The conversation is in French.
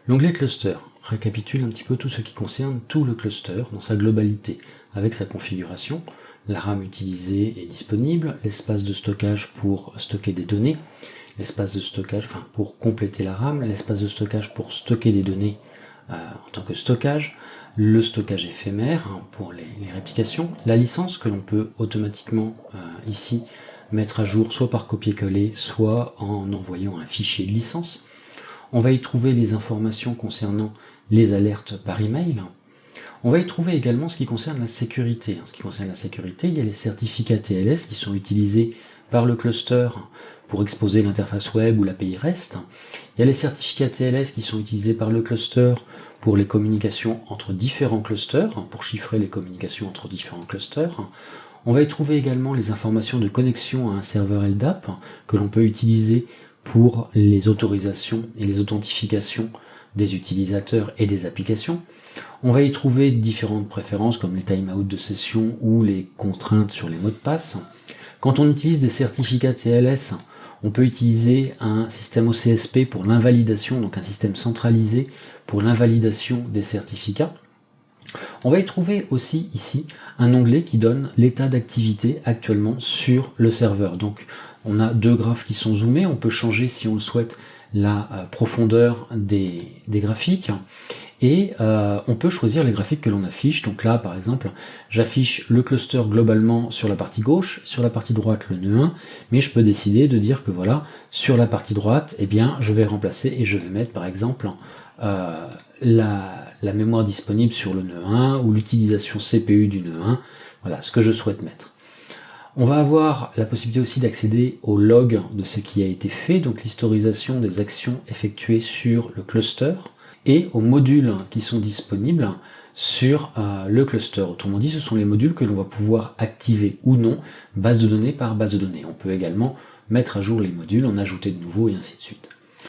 L'onglet Cluster récapitule un petit peu tout ce qui concerne tout le cluster dans sa globalité, avec sa configuration, la RAM utilisée et disponible, l'espace de stockage pour stocker des données, l'espace de stockage, enfin pour compléter la RAM, l'espace de stockage pour stocker des données en tant que stockage, le stockage éphémère pour les réplications, la licence que l'on peut automatiquement ici mettre à jour soit par copier-coller, soit en envoyant un fichier de licence. On va y trouver les informations concernant les alertes par email. On va y trouver également ce qui concerne la sécurité. En ce qui concerne la sécurité, il y a les certificats TLS qui sont utilisés par le cluster pour exposer l'interface web ou l'API REST. Il y a les certificats TLS qui sont utilisés par le cluster pour les communications entre différents clusters, pour chiffrer les communications entre différents clusters. On va y trouver également les informations de connexion à un serveur LDAP que l'on peut utiliser pour les autorisations et les authentifications des utilisateurs et des applications. On va y trouver différentes préférences comme les timeouts de session ou les contraintes sur les mots de passe. Quand on utilise des certificats TLS, on peut utiliser un système OCSP pour l'invalidation, donc un système centralisé pour l'invalidation des certificats. On va y trouver aussi ici un onglet qui donne l'état d'activité actuellement sur le serveur. Donc on a deux graphes qui sont zoomés, on peut changer si on le souhaite la profondeur des graphiques et on peut choisir les graphiques que l'on affiche. Donc là par exemple j'affiche le cluster globalement sur la partie gauche, sur la partie droite le nœud 1, mais je peux décider de dire que voilà, sur la partie droite, eh bien je vais remplacer et je vais mettre par exemple la mémoire disponible sur le nœud 1 ou l'utilisation CPU du nœud 1, voilà ce que je souhaite mettre. On va avoir la possibilité aussi d'accéder au log de ce qui a été fait, donc l'historisation des actions effectuées sur le cluster, et aux modules qui sont disponibles sur le cluster. Autrement dit, ce sont les modules que l'on va pouvoir activer ou non, base de données par base de données. On peut également mettre à jour les modules, en ajouter de nouveaux et ainsi de suite.